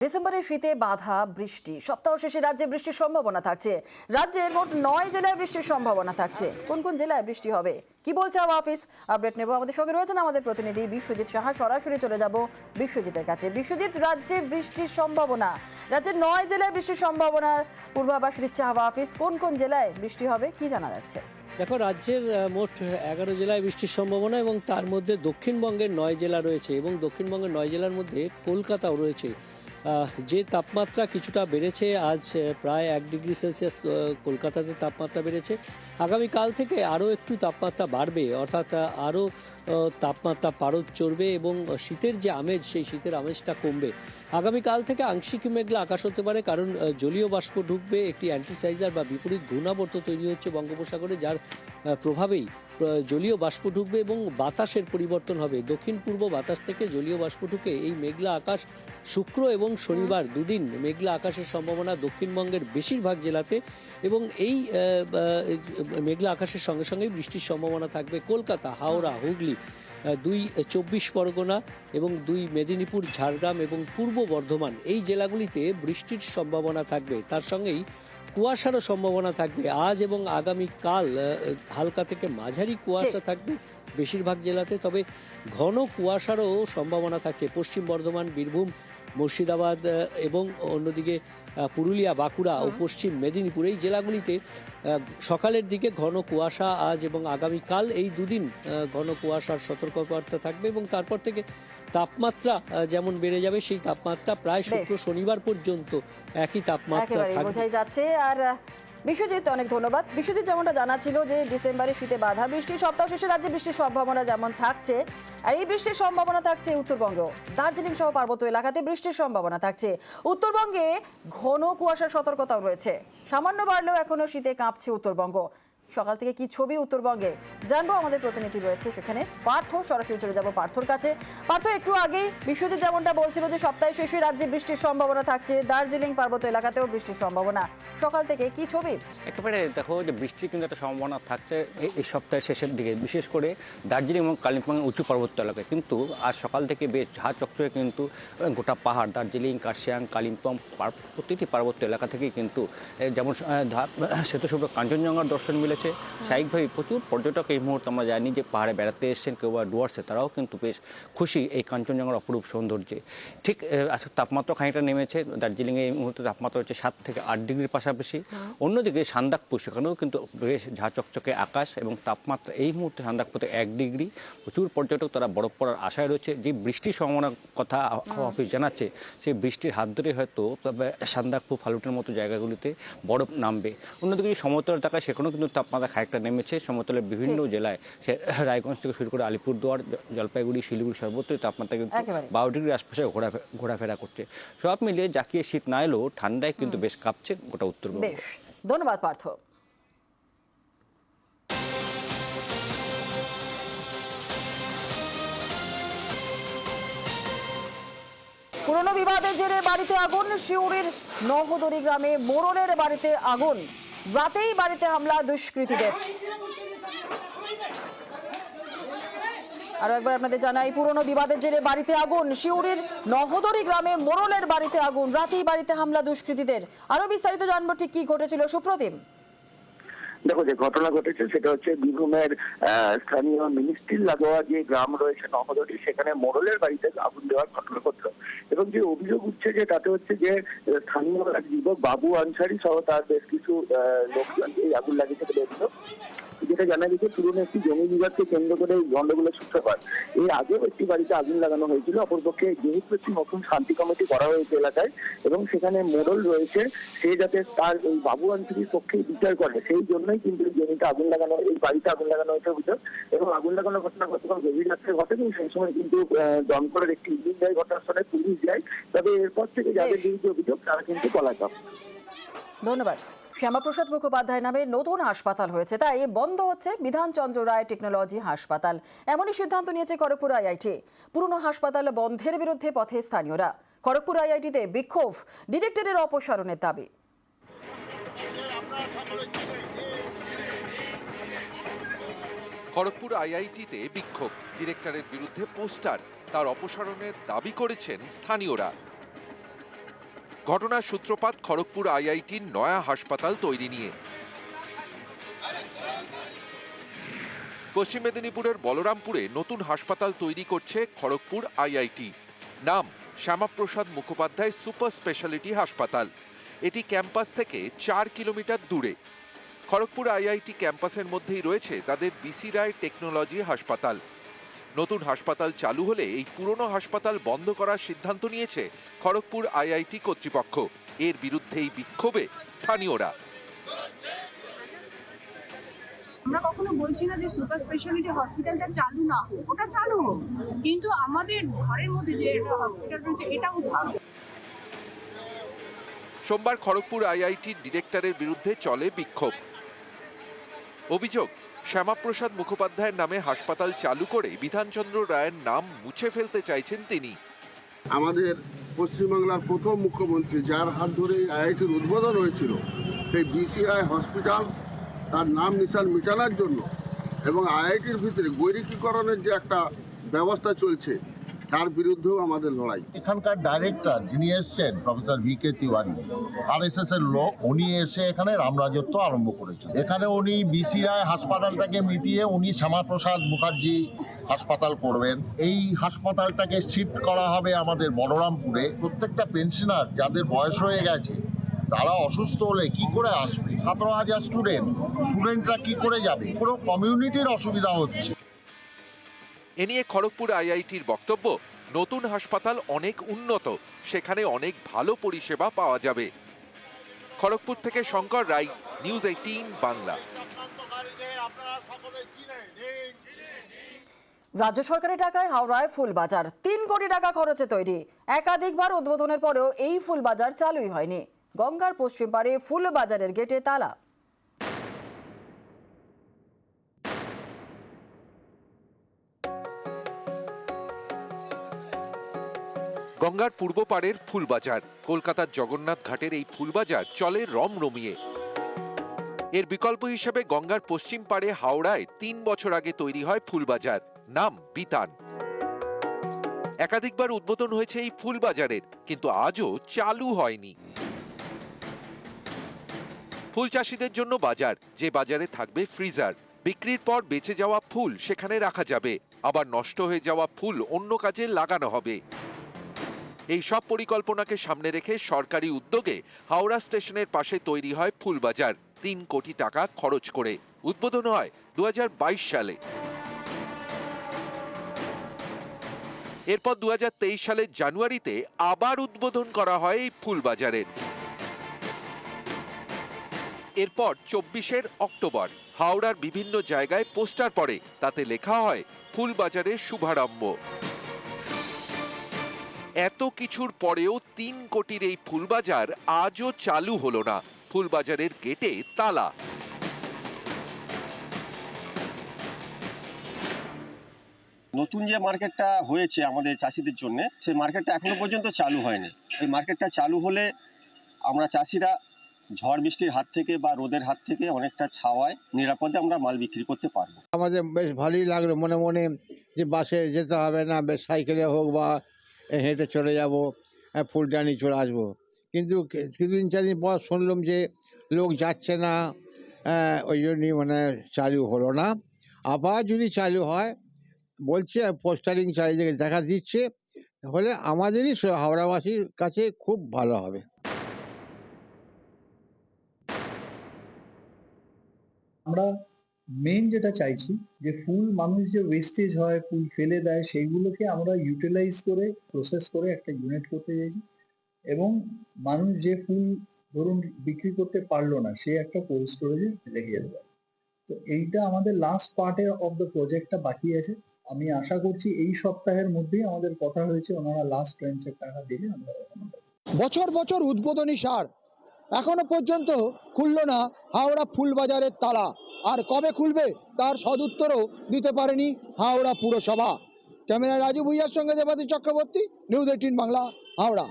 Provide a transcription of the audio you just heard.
ডিসেম্বরের শীতে বাধা বৃষ্টি, সপ্তাহ শেষে রাজ্যে বৃষ্টির সম্ভাবনা থাকছে। রাজ্যের মোট 9 জেলায় বৃষ্টির সম্ভাবনা থাকছে। কোন কোন জেলায় বৃষ্টি হবে, কি বলছে আবহাওয়া অফিস, আপডেট নেব। আমাদের সঙ্গে রয়েছেন আমাদের প্রতিনিধি বিশ্বজিৎ সাহা। সরাসরি চলে যাব বিশ্বজিতের কাছে। বিশ্বজিৎ, রাজ্যে বৃষ্টির সম্ভাবনা, রাজ্যের 9 জেলায় বৃষ্টির সম্ভাবনার পূর্বাভাস দিচ্ছে আবহাওয়া অফিস। কোন কোন জেলায় বৃষ্টি হবে, কি জানা যাচ্ছে? দেখো, রাজ্যের মোট 11 জেলায় বৃষ্টির সম্ভাবনা এবং তার মধ্যে দক্ষিণবঙ্গের 9 জেলা রয়েছে এবং দক্ষিণবঙ্গের 9 জেলার মধ্যে কলকাতাও রয়েছে। যে তাপমাত্রা কিছুটা বেড়েছে, আজ প্রায় 1 ডিগ্রি সেলসিয়াস কলকাতাতে তাপমাত্রা বেড়েছে। আগামীকাল থেকে আরও একটু তাপমাত্রা বাড়বে, অর্থাৎ আরও তাপমাত্রা পারদ চড়বে এবং শীতের যে আমেজ, সেই শীতের আমেজটা কমবে। আগামীকাল থেকে আংশিক মেঘলা আকাশ হতে পারে, কারণ জলীয় বাষ্প ঢুকবে, একটি অ্যান্টিসাইজার বা বিপরীত ঘূর্ণাবর্ত তৈরি হচ্ছে বঙ্গোপসাগরে, যার প্রভাবেই জলীয় বাষ্প ঢুকবে এবং বাতাসের পরিবর্তন হবে। দক্ষিণ পূর্ব বাতাস থেকে জলীয় বাষ্প ঢুকে এই মেঘলা আকাশ শুক্র এবং শনিবার দুদিন মেঘলা আকাশের সম্ভাবনা দক্ষিণবঙ্গের বেশিরভাগ জেলাতে, এবং এই মেঘলা আকাশের সঙ্গে সঙ্গে বৃষ্টির সম্ভাবনা থাকবে কলকাতা, হাওড়া, হুগলি, 2 24 পরগনা এবং 2 মেদিনীপুর, ঝাড়গ্রাম এবং পূর্ব বর্ধমান, এই জেলাগুলিতে বৃষ্টির সম্ভাবনা থাকবে। তার সঙ্গেই কুয়াশারও সম্ভাবনা থাকবে। আজ এবং আগামীকাল হালকা থেকে মাঝারি কুয়াশা থাকবে বেশিরভাগ জেলাতে, তবে ঘন কুয়াশারও সম্ভাবনা থাকছে পশ্চিম বর্ধমান, বীরভূম, মুর্শিদাবাদ এবং অন্যদিকে পুরুলিয়া, বাঁকুড়া ও পশ্চিম মেদিনীপুর, এই জেলাগুলিতে সকালের দিকে ঘন কুয়াশা আজ এবং আগামীকাল, এই দুদিন ঘন কুয়াশার সতর্কবার্তা থাকবে এবং তারপর থেকে তাপমাত্রা যেমন বেড়ে যাবে, সেই তাপমাত্রা প্রায় শুক্র শনিবার পর্যন্ত একই তাপমাত্রা থাকবে, বোঝাই যাচ্ছে। আর বিশ্বজিৎ, অনেক ধন্যবাদ। বিশ্বজিৎ, যেমনটা জানা ছিল যে ডিসেম্বরে শীতে বাধা বৃষ্টি, সপ্তাহ শেষে রাজ্যে বৃষ্টির সম্ভাবনা যেমন থাকছে, আর এই বৃষ্টির সম্ভাবনা থাকছে উত্তরবঙ্গেও। দার্জিলিং সহ পার্বত্য এলাকাতে বৃষ্টির সম্ভাবনা থাকছে। উত্তরবঙ্গে ঘন কুয়াশার সতর্কতাও রয়েছে। সামান্য বাড়লেও এখনো শীতে কাঁপছে উত্তরবঙ্গ। সকাল থেকে কি ছবি উত্তরবঙ্গে জানবো, আমাদের প্রতিনিধি রয়েছে সেখানে পার্থ। সরাসরি চলে যাব পার্থর কাছে। পার্থ, একটু আগেই বিশ্বজিৎ যেমনটা বলছিল যে সপ্তাহে শেষে রাজ্যে বৃষ্টির সম্ভাবনা থাকছে, দার্জিলিং পার্বত্য এলাকাতেও বৃষ্টির সম্ভাবনা, সকাল থেকে কি ছবি? একেবারে দেখো, যে বৃষ্টির কিন্তু একটা সম্ভাবনা থাকছে এই সপ্তাহের শেষের দিকে, বিশেষ করে দার্জিলিং এবং কালিম্পংয়ের উঁচু পার্বত্য এলাকায়। কিন্তু আজ সকাল থেকে বেশ ঝাঁ চকচকে কিন্তু গোটা পাহাড়, দার্জিলিং, কার্শিয়াং, কালিম্পং, প্রতিটি পার্বত্য এলাকা থেকেই কিন্তু যেমন শ্বেতশুভ্র কাঞ্চনজঙ্ঘার দর্শন মিলেছে। স্বাভাবিকভাবে প্রচুর পর্যটক এই মুহূর্তে আমরা জানি যে পাহাড়ে বেড়াতে এসেছেন, কেউ বা ডুয়ার্সে, তারাও কিন্তু বেশ খুশি এই কাঞ্চনজঙ্ঘার অপরূপ সৌন্দর্যে। ঠিক তাপমাত্রা খানিকটা নেমেছে। দার্জিলিংয়ে এই মুহূর্তে তাপমাত্রা হচ্ছে 7 থেকে 8 ডিগ্রির পাশাপাশি। অন্যদিকে সান্দাকফু, সেখানেও কিন্তু বেশ ঝাঁ চকচকে আকাশ এবং তাপমাত্রা এই মুহূর্তে সান্দাকফুতে 1 ডিগ্রি। প্রচুর পর্যটক তারা বরফ পড়ার আশায় রয়েছে। যে বৃষ্টির সম্ভাবনার কথা অফিস জানাচ্ছে, সেই বৃষ্টির হাত ধরে হয়তো সান্দাকফু, ফালুটের মতো জায়গাগুলিতে বরফ নামবে। অন্যদিকে সমতল এলাকায় সেখানেও কিন্তু তাপমাত্রা খানিকটা নেমেছে। সমতলের বিভিন্ন জেলায়, রায়গঞ্জ থেকে শুরু করে আলিপুরদুয়ার, জলপাইগুড়ি, শিলিগুড়ি, সর্বত্রই তাপমাত্রা কিন্তু 12 ডিগ্রির আশপাশে ঘোরাফেরা করছে। সব মিলিয়ে জাকিয়ে শীত না এলেও ঠান্ডায় কিন্তু বেশ কাঁপছে গোটা উত্তরবঙ্গ। বেশ, ধন্যবাদ পার্থ। পুরনো বিবাদের জেরে বাড়িতে আগুন, শিউরির নহদরি গ্রামে মোড়লের বাড়িতে আগুন, রাতেই বাড়িতে হামলা দুষ্কৃতীদের। আরো একবার আপনাদের জানাই, পুরনো বিবাদের জেরে বাড়িতে আগুন, শিউরির নহদরি গ্রামে মোড়লের বাড়িতে আগুন, রাতেই বাড়িতে হামলা দুষ্কৃতীদের। আরো বিস্তারিত জানবো ঠিক কি ঘটেছিল, সুপ্রতিম। দেখো, যে ঘটনা ঘটেছে সেটা হচ্ছে বীরভূমের স্থানীয় মিনিস্ট্রির লাগোয়া যে গ্রাম রয়েছে নহদরি, সেখানে মোড়লের বাড়িতে আগুন দেওয়ার ঘটনা ঘটলো। এবং যে অভিযোগ উঠছে যে তাতে হচ্ছে যে স্থানীয় এক যুবক বাবু আনসারি সহ তার বেশ কিছু লোকজন এই আগুন লাগিয়েছে বলে অভিযোগ। যেটা জানা গেছে, পুরনো একটি জমি বিবাদকে কেন্দ্র করে গন্ডগোলের সূত্রপাত। এর আগেও একটি বাড়িতে আগুন লাগানো হয়েছিল। অপরপক্ষে যেহেতু একটি নতুন শান্তি কমিটি করা হয়েছে এলাকায় এবং সেখানে মোড়ল রয়েছে, সে যাতে তার ওই বাবু আনসারির পক্ষে বিচার করে, সেই জন্যই কিন্তু এই জমিতে আগুন লাগানো, এই বাড়িতে আগুন লাগানো হয়েছে অভিযোগ। এবং আগুন লাগানোর ঘটনা গতকাল গভীর রাত্রে ঘটে এবং সেই সময় কিন্তু দমকলের একটি ইঞ্জিন যায় ঘটনাস্থলে, পুলিশ যায়। তবে এরপর থেকে যাদের বিরুদ্ধে অভিযোগ তারা কিন্তু পলাতক। ধন্যবাদ। শ্যামাপ্রসাদ মুখোপাধ্যায় নামে নতুন হাসপাতাল হয়েছে, তাই বন্ধ হচ্ছে বিধানচন্দ্র রায় টেকনোলজি হাসপাতাল। এমনই সিদ্ধান্ত নিয়েছে খড়গপুর আইআইটি। পুরনো হাসপাতাল বন্ধের বিরুদ্ধে পথে স্থানীয়রা। খড়গপুর আইআইটিতে বিক্ষোভ, ডিরেক্টরের অপসারণের দাবি। খড়গপুর আইআইটিতে বিক্ষোভ, ডিরেক্টরের বিরুদ্ধে পোস্টার, তার অপসারণের দাবি করেছেন স্থানীয়রা। ঘটনার সূত্রপাত খড়গপুর আইআইটির নয়া হাসপাতাল তৈরি নিয়ে। পশ্চিম মেদিনীপুরের বলরামপুরে নতুন হাসপাতাল তৈরি করছে খড়গপুর আইআইটি। নাম শ্যামাপ্রসাদ মুখোপাধ্যায় সুপার স্পেশালিটি হাসপাতাল। এটি ক্যাম্পাস থেকে 4 কিলোমিটার দূরে। খড়গপুর আইআইটি ক্যাম্পাসের মধ্যেই রয়েছে তাদের বিসি রায় টেকনোলজি হাসপাতাল। নতুন হাসপাতাল চালু হলে এই পুরনো হাসপাতাল বন্ধ করার সিদ্ধান্ত নিয়েছে খড়গপুর আইআইটি কর্তৃপক্ষ। এর বিরুদ্ধেই বিক্ষোভে স্থানীয়রা। আমরা কখনো বলছি না যে সুপার স্পেশালিটি হসপিটালটা চালু না হোক, ওটা চালু হোক, কিন্তু আমাদের ঘরের মধ্যে যে একটা হসপিটাল রয়েছে এটাও থাকবে। সোমবার খড়গপুর আইআইটির ডিরেক্টরের বিরুদ্ধে চলে বিক্ষোভ। অভিযোগ, শ্যামাপ্রসাদ মুখোপাধ্যায়ের নামে হাসপাতাল চালু করে বিধানচন্দ্র রায়ের নাম মুছে ফেলতে চাইছেন তিনি। আমাদের পশ্চিমবাংলার প্রথম মুখ্যমন্ত্রী, যার হাত ধরে আইআইটির উদ্বোধন হয়েছিল, সেই বিসিআই হসপিটাল তার নাম নিশান মেটানোর জন্য এবং আইআইটির ভিতরে গৈরিকীকরণের যে একটা ব্যবস্থা চলছে তার বিরুদ্ধেও আমাদের লড়াই। এখানকার ডাইরেক্টর যিনি এসছেন প্রফেসর VK তিওয়ারি, RSS এর লোক, উনি এসে এখানে রামরাজত্ব আরম্ভ করেছেন। এখানে উনি বিসি রায় হাসপাতালটাকে মিটিয়ে উনি শ্যামাপ্রসাদ মুখার্জি হাসপাতাল করবেন। এই হাসপাতালটাকে শিফট করা হবে আমাদের বলরামপুরে। প্রত্যেকটা পেনশনার যাদের বয়স হয়ে গেছে তারা অসুস্থ হলে কি করে আসবে? 17,000 স্টুডেন্টরা কি করে যাবে? পুরো কমিউনিটির অসুবিধা হচ্ছে। এ নিয়ে খড়গপুর আইআইটির বক্তব্য, নতুন হাসপাতাল অনেক উন্নত, সেখানে অনেক ভালো পরিষেবা পাওয়া যাবে। খড়গপুর থেকে শঙ্কর রায়, নিউজ 18 বাংলা। রাজ্য সরকারের টাকায় হাওড়ায় ফুল বাজার 3 কোটি টাকা খরচে তৈরি। একাধিকবার উদ্বোধনের পরেও এই ফুল বাজার চালুই হয়নি। গঙ্গার পশ্চিম পারে ফুল বাজারের গেটে তালা। গঙ্গার পূর্ব পাড়ের ফুলবাজার, কলকাতার জগন্নাথ ঘাটের এই ফুলবাজার চলে রমরমিয়ে। এর বিকল্প হিসেবে গঙ্গার পশ্চিম পাড়ে হাওড়ায় 3 বছর আগে তৈরি হয় ফুলবাজার, নাম বিতান। একাধিকবার উদ্বোধন হয়েছে এই ফুলবাজারের, কিন্তু আজও চালু হয়নি। ফুল চাষিদের জন্য বাজার, যে বাজারে থাকবে ফ্রিজার। বিক্রির পর বেঁচে যাওয়া ফুল সেখানে রাখা যাবে, আবার নষ্ট হয়ে যাওয়া ফুল অন্য কাজে লাগানো হবে। এই সব পরিকল্পনাকে সামনে রেখে সরকারি উদ্যোগে হাওড়া স্টেশনের পাশে তৈরি হয় ফুলবাজার 3 কোটি টাকা খরচ করে। উদ্বোধন হয় 2022 সালে। এরপর 2023 সালের জানুয়ারিতে আবার উদ্বোধন করা হয় এই ফুলবাজারের। এরপর 24 অক্টোবর হাওড়ার বিভিন্ন জায়গায় পোস্টার পড়ে, তাতে লেখা হয় ফুলবাজারের শুভারম্ভ। এত কিছুর পরেও 3 কোটির এই ফুলবাজার আজও চালু হলো না। ফুলবাজারের গেটে তালা। নতুন যে মার্কেটটা হয়েছে আমাদের চাষিদের জন্য, সেই মার্কেটটা এখনো পর্যন্ত চালু হয়নি। এই মার্কেটটা চালু হলে আমরা চাষিরা ঝড় বৃষ্টির হাত থেকে বা রোদের হাত থেকে অনেকটা ছাওয়ায় নিরাপদে আমরা মাল বিক্রি করতে পারবো। আমাদের বেশ ভালোই লাগলো, মনে মনে যে বাসে যেতে হবে না, বেশ সাইকেলে হোক বা হেঁটে চলে যাব, ফুলটা নিয়ে চলে আসবো। কিন্তু কিছুদিন 4 দিন পর শুনলাম যে লোক যাচ্ছে না, ওই জন্যই মানে চালু হলো না। আবার যদি চালু হয় বলছে, পোস্টারিং চারিদিকে দেখা দিচ্ছে, তাহলে আমাদেরই হাওড়াবাসীর কাছে খুব ভালো হবে। আমরা মেন যেটা চাইছি যে ফুল, মানুষ যে ওয়েস্টেজ হয়, ফুল ফেলে দেয়, সেইগুলোকে আমরা ইউটিলাইজ করে প্রসেস করে একটা ইউনিট করতে চাইছি। এবং মানুষ যে ফুল ধরুন বিক্রি করতে পারলো না, সে একটা কোল্ড স্টোরেজে রেখে যেতে পারে। তো এইটা আমাদের লাস্ট পার্টে অফ দ্য প্রজেক্টটা বাকি আছে। আমি আশা করছি এই সপ্তাহের মধ্যেই আমাদের কথা হয়েছে, ওনারা লাস্ট ট্রেনচেক টাকা দিলে আমরা বছর বছর উদ্বোধনী সার, এখনো পর্যন্ত খুললো না হাওড়া ফুলবাজারের তালা। আর কবে খুলবে তার সদুত্তরও দিতে পারেনি হাওড়া পুরসভা। ক্যামেরা রাজু ভুইয়ার সঙ্গে দেবাশিস চক্রবর্তী, নিউজ 18 বাংলা, হাওড়া।